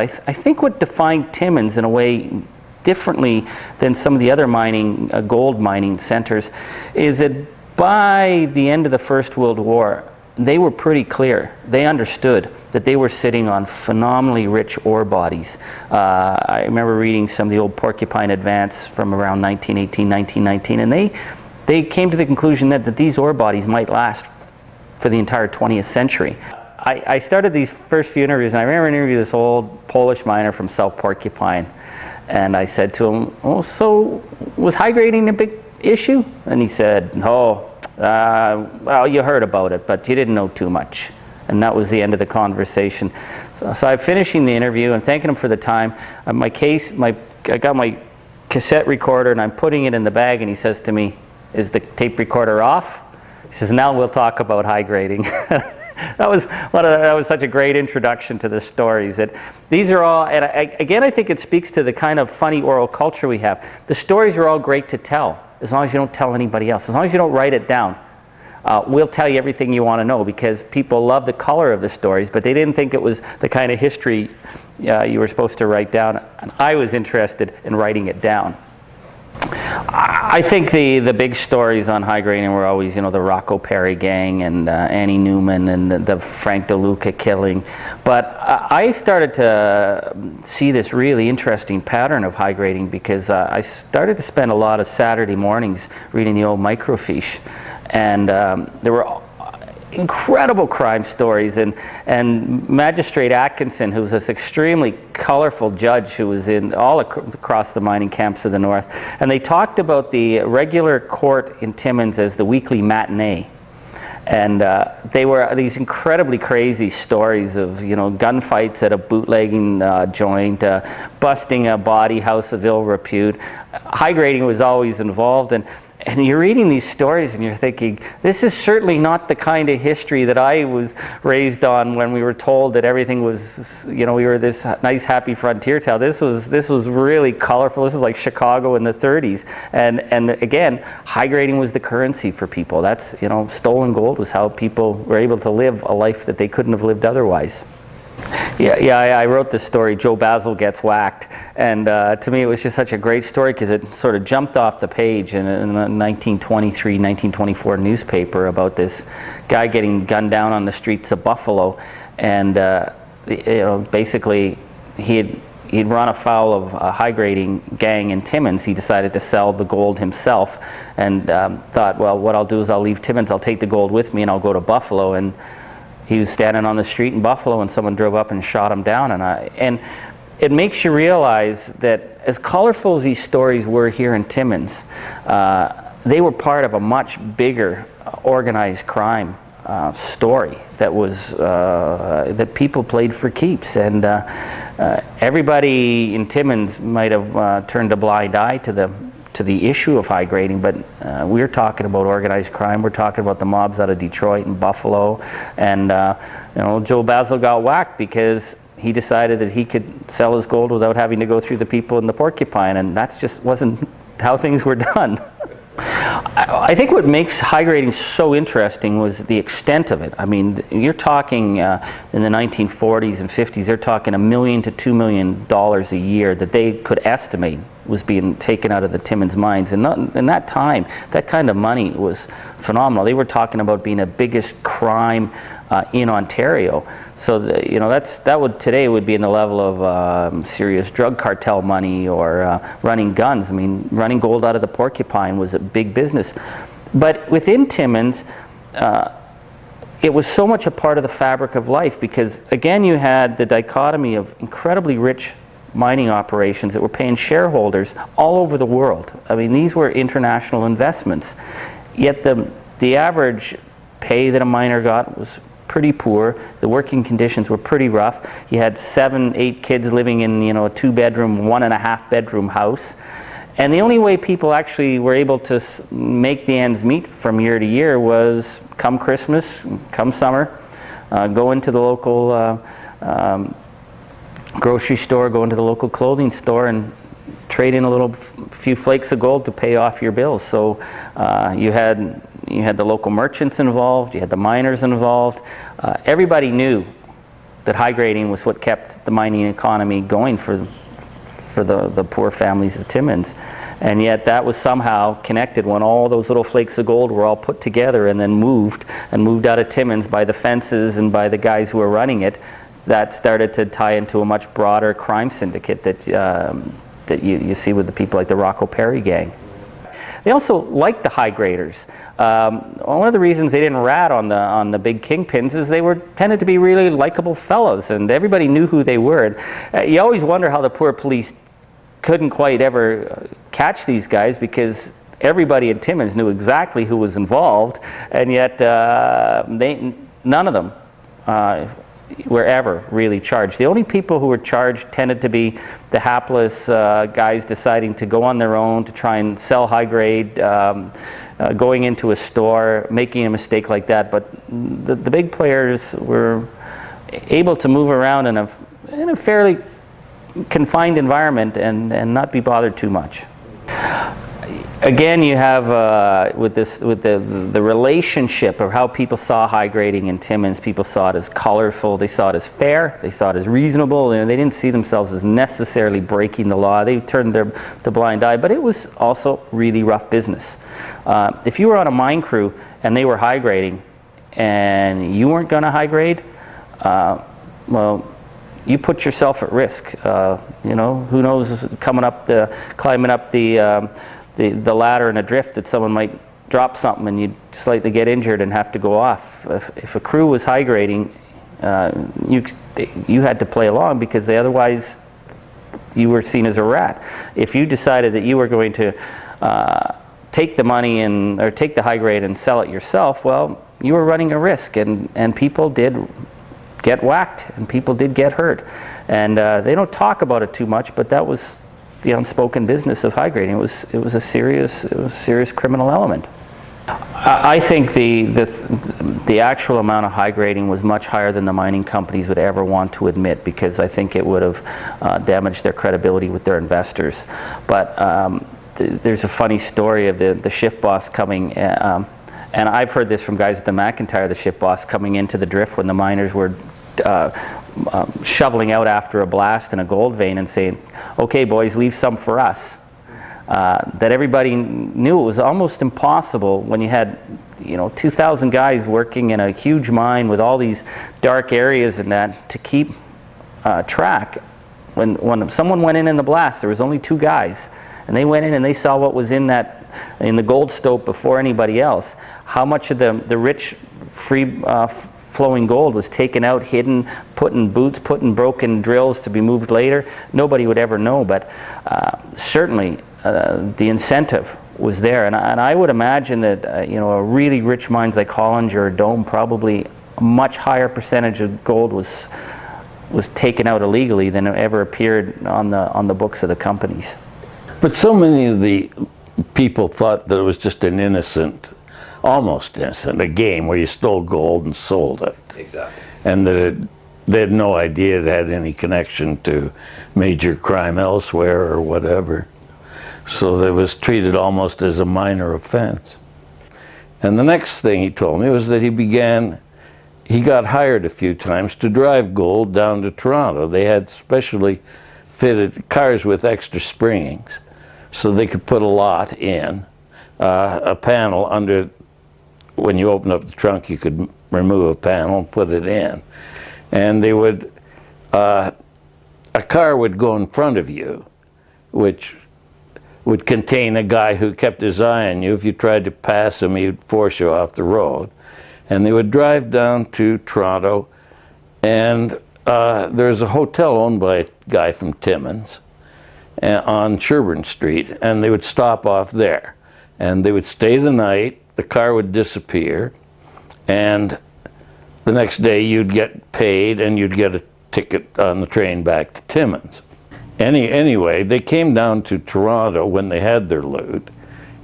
I think what defined Timmins in a way differently than some of the other mining, gold mining centers, is that by the end of the First World War, they were pretty clear. They understood that they were sitting on phenomenally rich ore bodies. I remember reading some of the old Porcupine Advance from around 1918, 1919, and they came to the conclusion that these ore bodies might last for the entire 20th century. I started these first few interviews, and I remember interviewing this old Polish miner from South Porcupine, and I said to him, "Oh, so was high grading a big issue?" And he said, "Oh, well, you heard about it, but you didn't know too much." And that was the end of the conversation. So I'm finishing the interview and thanking him for the time. I got my cassette recorder and I'm putting it in the bag, and he says to me, "Is the tape recorder off?" He says, "Now we'll talk about high grading." That was such a great introduction to the stories. That these are all, and again, I think it speaks to the kind of funny oral culture we have. The stories are all great to tell, as long as you don't tell anybody else, as long as you don't write it down. We'll tell you everything you want to know, because people love the color of the stories, but they didn't think it was the kind of history you were supposed to write down. And I was interested in writing it down. I think the big stories on high grading were always, the Rocco Perry gang and Annie Newman and the Frank DeLuca killing. But I started to see this really interesting pattern of high grading because I started to spend a lot of Saturday mornings reading the old microfiche. And there were incredible crime stories, and Magistrate Atkinson, who was this extremely colorful judge who was in all across the mining camps of the North, and they talked about the regular court in Timmins as the weekly matinee. And they were these incredibly crazy stories of, gunfights at a bootlegging joint, busting a body house of ill repute. High grading was always involved, and you're reading these stories and you're thinking, this is certainly not the kind of history that I was raised on when we were told that everything was, we were this nice, happy frontier town. This was really colorful. This was like Chicago in the 30s. And again, high grading was the currency for people. That's, stolen gold was how people were able to live a life that they couldn't have lived otherwise. Yeah, I wrote this story, Joe Basil Gets Whacked, and to me it was just such a great story because it sort of jumped off the page in a 1923, 1924 newspaper about this guy getting gunned down on the streets of Buffalo, and basically he'd run afoul of a high grading gang in Timmins. He decided to sell the gold himself and thought, well, what I'll do is I'll leave Timmins, I'll take the gold with me and I'll go to Buffalo. And he was standing on the street in Buffalo and someone drove up and shot him down. And it makes you realize that as colorful as these stories were here in Timmins, they were part of a much bigger organized crime story that was that people played for keeps. And everybody in Timmins might have turned a blind eye to the issue of high grading, but we're talking about organized crime. We're talking about the mobs out of Detroit and Buffalo, and Joe Basil got whacked because he decided that he could sell his gold without having to go through the people in the Porcupine, and that just wasn't how things were done. I think what makes high grading so interesting was the extent of it. I mean, you're talking in the 1940s and 50s, they're talking $1 million to $2 million a year that they could estimate was being taken out of the Timmins mines. And in that time, that kind of money was phenomenal. They were talking about being the biggest crime in Ontario. So that would today would be in the level of serious drug cartel money or running guns. I mean, running gold out of the Porcupine was a big business. But within Timmins, it was so much a part of the fabric of life because, again, you had the dichotomy of incredibly rich mining operations that were paying shareholders all over the world. I mean, these were international investments. Yet the average pay that a miner got was pretty poor. The working conditions were pretty rough. You had 7, 8 kids living in a 2-bedroom, 1.5 bedroom house. And the only way people actually were able to make the ends meet from year to year was come Christmas, come summer, go into the local grocery store, go into the local clothing store and trade in a few flakes of gold to pay off your bills. So you had the local merchants involved, you had the miners involved. Everybody knew that high grading was what kept the mining economy going for the poor families of Timmins. And yet that was somehow connected when all those little flakes of gold were all put together and then moved out of Timmins by the fences and by the guys who were running it. That started to tie into a much broader crime syndicate that you see with the people like the Rocco Perry gang. They also liked the high graders. One of the reasons they didn't rat on the big kingpins is they tended to be really likable fellows, and everybody knew who they were. And, you always wonder how the poor police couldn't quite ever catch these guys, because everybody in Timmins knew exactly who was involved, and yet none of them were ever really charged. The only people who were charged tended to be the hapless guys deciding to go on their own to try and sell high grade, going into a store, making a mistake like that. But the big players were able to move around in a fairly confined environment and not be bothered too much. Again, you have with the relationship of how people saw high grading in Timmins. People saw it as colorful, they saw it as fair, they saw it as reasonable. They didn't see themselves as necessarily breaking the law. They turned the blind eye, but it was also really rough business. If you were on a mine crew and they were high grading and you weren't going to high grade, well, you put yourself at risk. Who knows, climbing up the ladder in a drift, that someone might drop something and you'd slightly get injured and have to go off. If a crew was high grading, you had to play along, because otherwise you were seen as a rat. If you decided that you were going to take the money or take the high grade and sell it yourself, well, you were running a risk, and people did get whacked and people did get hurt. And they don't talk about it too much, but that was the unspoken business of high grading. It was a serious criminal element. I think the actual amount of high grading was much higher than the mining companies would ever want to admit, because I think it would have damaged their credibility with their investors. But there's a funny story of the shift boss coming, and I've heard this from guys at the McIntyre, the shift boss coming into the drift when the miners were shoveling out after a blast in a gold vein and saying, "Okay, boys, leave some for us." That everybody knew it was almost impossible when you had 2,000 guys working in a huge mine with all these dark areas and that, to keep track. When someone went in the blast, there was only 2 guys, and they went in and they saw what was in the gold stope before anybody else. How much of the rich, free flowing gold was taken out, hidden, put in boots, put in broken drills to be moved later, nobody would ever know. But certainly the incentive was there, and I would imagine that a really rich mines like Hollinger or Dome, probably a much higher percentage of gold was taken out illegally than ever appeared on the books of the companies. But so many of the people thought that it was just an innocent, almost innocent, a game where you stole gold and sold it. Exactly. And that they had no idea it had any connection to major crime elsewhere or whatever. So it was treated almost as a minor offense. And the next thing he told me was that he got hired a few times to drive gold down to Toronto. They had specially fitted cars with extra springings, so they could put a lot in, a panel under. When you open up the trunk, you could remove a panel and put it in. And they would, a car would go in front of you, which would contain a guy who kept his eye on you. If you tried to pass him, he'd force you off the road. And they would drive down to Toronto, and there's a hotel owned by a guy from Timmins on Sherbourne Street, and they would stop off there. And they would stay the night. The car would disappear, and the next day you'd get paid and you'd get a ticket on the train back to Timmins. Anyway, they came down to Toronto when they had their loot,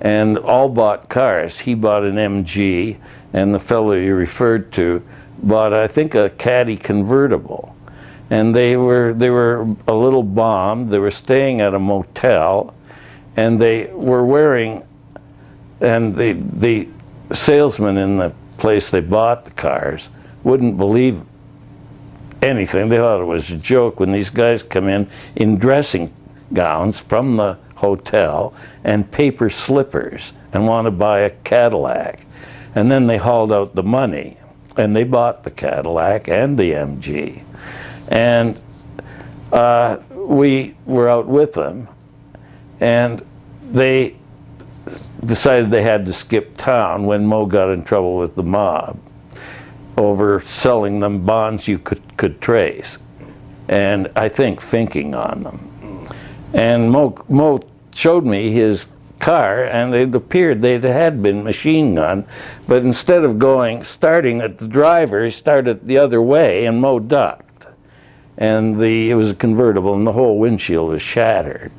and all bought cars. He bought an MG, and the fellow you referred to bought, I think, a Caddy convertible. And they were a little bombed. They were staying at a motel, and they were wearing. And the salesman in the place they bought the cars wouldn't believe anything. They thought it was a joke when these guys come in dressing gowns from the hotel and paper slippers and want to buy a Cadillac. And then they hauled out the money and they bought the Cadillac and the MG. And we were out with them, and they decided they had to skip town when Mo got in trouble with the mob over selling them bonds you could trace, and I think finking on them. And Mo showed me his car, and it appeared they had been machine gunned, but instead of starting at the driver, he started the other way, and Mo ducked. And it was a convertible, and the whole windshield was shattered.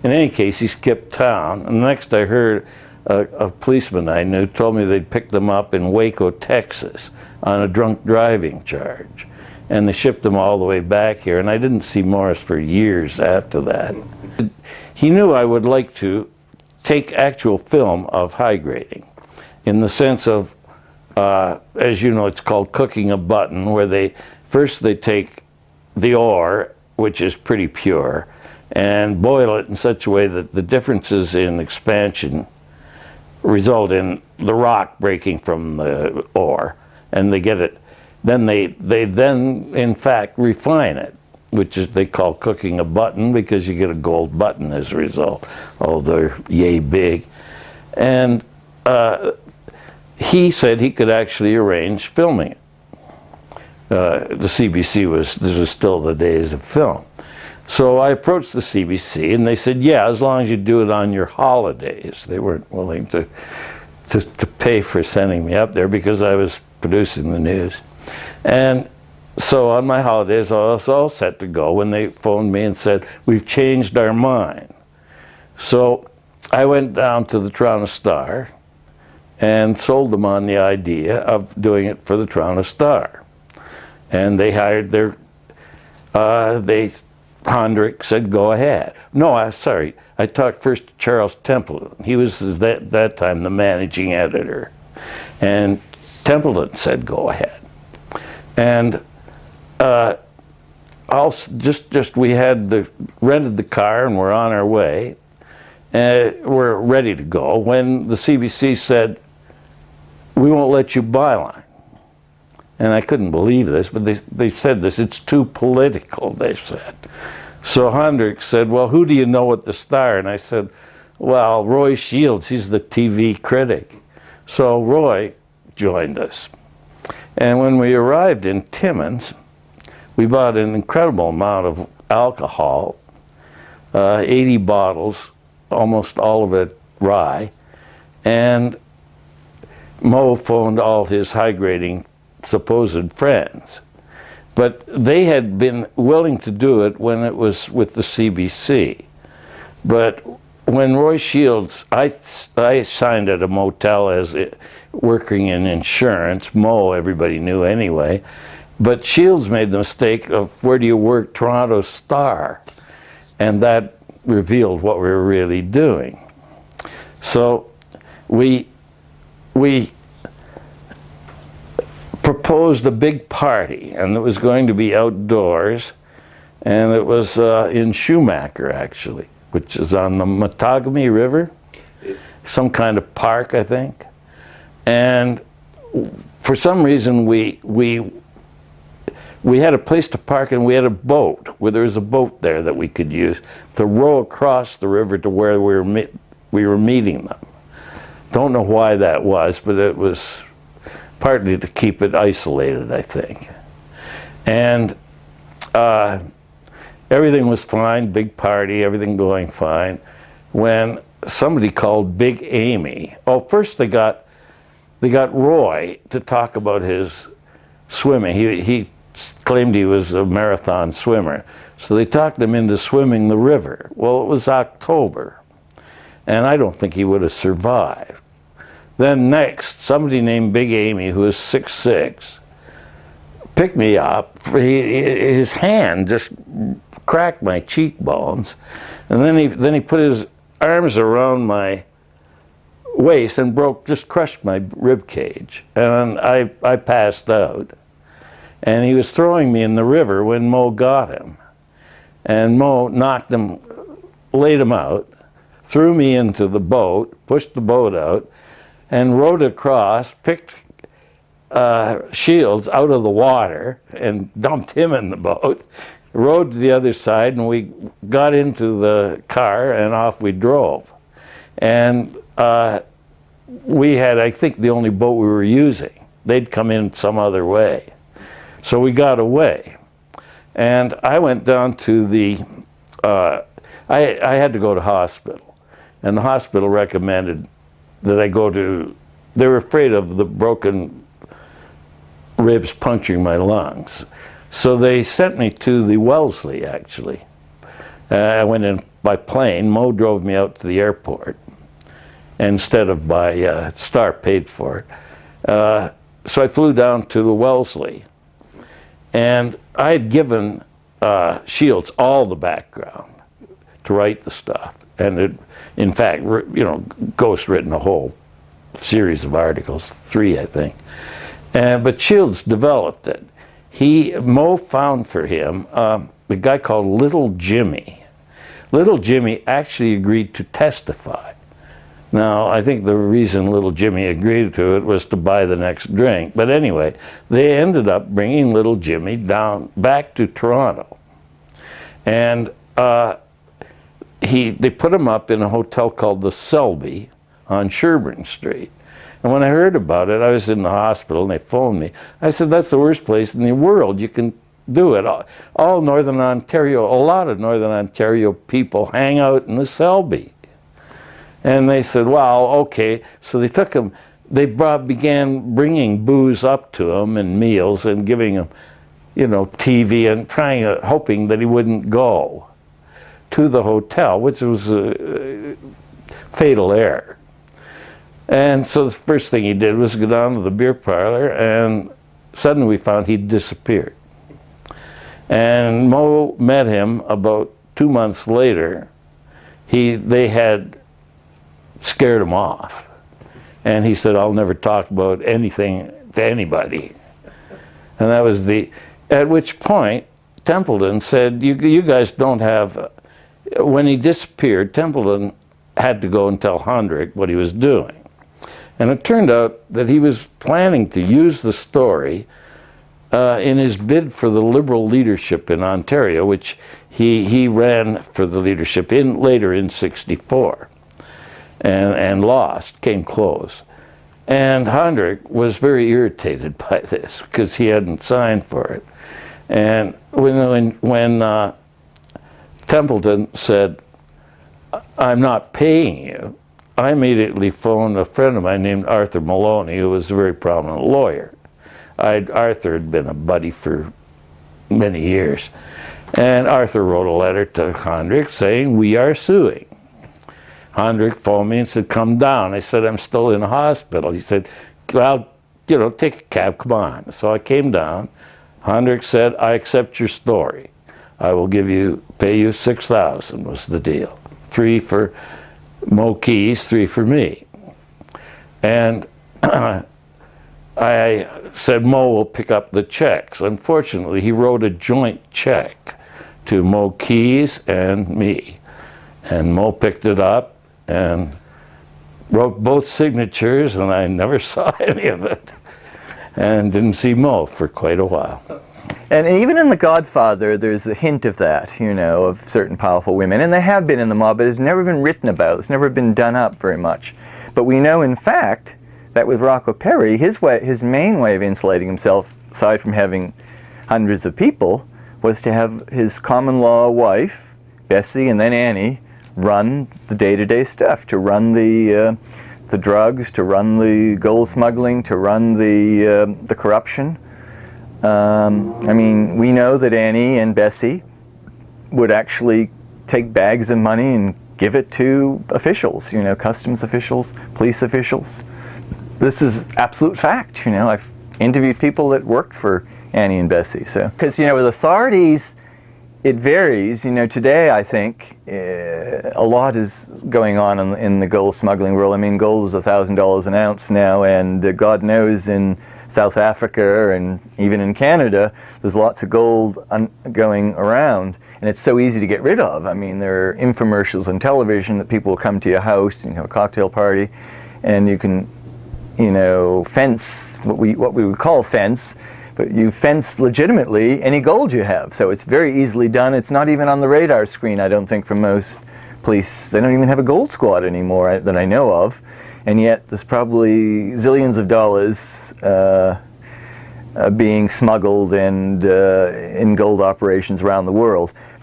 In any case, he skipped town, and the next I heard, a policeman I knew told me they'd picked them up in Waco, Texas, on a drunk driving charge. And they shipped them all the way back here, and I didn't see Morris for years after that. He knew I would like to take actual film of high grading, in the sense of, as you know, it's called cooking a button, where first they take the ore, which is pretty pure, and boil it in such a way that the differences in expansion result in the rock breaking from the ore, and they get it. Then they then in fact refine it, which is they call cooking a button, because you get a gold button as a result. Oh, they're yay big. And he said he could actually arrange filming it. The CBC this was still the days of film. So I approached the CBC, and they said, yeah, as long as you do it on your holidays. They weren't willing to pay for sending me up there because I was producing the news. And so on my holidays, I was all set to go when they phoned me and said, we've changed our mind. So I went down to the Toronto Star and sold them on the idea of doing it for the Toronto Star. And they hired Hondrick said, go ahead. No, sorry, I talked first to Charles Templeton. He was that time the managing editor. And Templeton said, go ahead. And we had rented the car and we're on our way. We're ready to go when the CBC said, we won't let you byline. And I couldn't believe this, but they said this, it's too political, they said. So Hondrick said, well, who do you know at the Star? And I said, well, Roy Shields, he's the TV critic. So Roy joined us. And when we arrived in Timmins, we bought an incredible amount of alcohol, 80 bottles, almost all of it rye. And Mo phoned all his high grading supposed friends. But they had been willing to do it when it was with the CBC. But when Roy Shields, I signed at a motel as working in insurance. Mo, everybody knew anyway. But Shields made the mistake of, where do you work? Toronto Star. And that revealed what we were really doing. So we proposed a big party, and it was going to be outdoors, and it was in Schumacher, actually, which is on the Matagami River, some kind of park, I think. And for some reason, we had a place to park, and we had a boat, where there was a boat there that we could use to row across the river to where we were meeting them. Don't know why that was, but it was partly to keep it isolated, I think. And everything was fine, big party, everything going fine, when somebody called Big Amy. Oh, first they got Roy to talk about his swimming. He claimed he was a marathon swimmer. So they talked him into swimming the river. Well, it was October, and I don't think he would have survived. Then next, somebody named Big Amy, who was 6'6", picked me up. His hand just cracked my cheekbones, and then he put his arms around my waist and just crushed my rib cage, and I passed out. And he was throwing me in the river when Mo got him. And Mo knocked him, laid him out, threw me into the boat, pushed the boat out, and rowed across, picked Shields out of the water and dumped him in the boat, rowed to the other side, and we got into the car and off we drove. And we had, I think, the only boat we were using. They'd come in some other way. So we got away. And I went down to the, I had to go to hospital. And the hospital recommended that I go to, they were afraid of the broken ribs puncturing my lungs. So they sent me to the Wellesley, actually. I went in by plane. Mo drove me out to the airport instead of by Star paid for it. So I flew down to the Wellesley. And I had given Shields all the background to write the stuff. And it, in fact, you know, Ghost written a whole series of articles, 3, I think. But Shields developed it. Mo found for him a guy called Little Jimmy. Little Jimmy actually agreed to testify. Now, I think the reason Little Jimmy agreed to it was to buy the next drink. But anyway, they ended up bringing Little Jimmy back to Toronto. And they put him up in a hotel called the Selby on Sherbourne Street. And when I heard about it, I was in the hospital and they phoned me. I said, that's the worst place in the world. You can do it. All Northern Ontario, a lot of Northern Ontario people hang out in the Selby. And they said, well, okay. So they took him, they began bringing booze up to him and meals and giving him, you know, TV and hoping that he wouldn't go to the hotel, which was a fatal error. And so the first thing he did was go down to the beer parlor, and suddenly we found he'd disappeared. And Mo met him about 2 months later. They had scared him off. And he said, I'll never talk about anything to anybody. And that was at which point Templeton said, you guys don't have, when he disappeared, Templeton had to go and tell Hondrick what he was doing. And it turned out that he was planning to use the story in his bid for the Liberal leadership in Ontario, which he ran for the leadership later in '64 and lost, came close. And Hondrick was very irritated by this because he hadn't signed for it. And when Templeton said, I'm not paying you, I immediately phoned a friend of mine named Arthur Maloney, who was a very prominent lawyer. Arthur had been a buddy for many years. And Arthur wrote a letter to Hondrick saying, we are suing. Hondrick phoned me and said, come down. I said, I'm still in the hospital. He said, well, you know, take a cab, come on. So I came down. Hondrick said, I accept your story. I will pay you $6,000 was the deal. 3 for Mo Keys, 3 for me. And I said Mo will pick up the checks. Unfortunately, he wrote a joint check to Mo Keys and me. And Mo picked it up and wrote both signatures, and I never saw any of it. And didn't see Mo for quite a while. And even in The Godfather, there's a hint of that, you know, of certain powerful women. And they have been in the mob, but it's never been written about. It's never been done up very much. But we know, in fact, that with Rocco Perry, his main way of insulating himself, aside from having hundreds of people, was to have his common law wife, Bessie, and then Annie, run the day-to-day stuff, to run the drugs, to run the gold smuggling, to run the corruption. I mean, we know that Annie and Bessie would actually take bags of money and give it to officials, you know, customs officials, police officials. This is absolute fact, you know. I've interviewed people that worked for Annie and Bessie, so. Because, you know, with authorities, It varies. You know, today I think a lot is going on in the gold smuggling world. I mean, gold is $1,000 an ounce now, and God knows in South Africa and even in Canada, there's lots of gold going around, and it's so easy to get rid of. I mean, there are infomercials on television that people will come to your house and have a cocktail party, and you can, you know, fence what we would call fence. But you fence legitimately any gold you have. So it's very easily done. It's not even on the radar screen, I don't think, for most police. They don't even have a gold squad anymore that I know of. And yet there's probably zillions of dollars being smuggled and in gold operations around the world.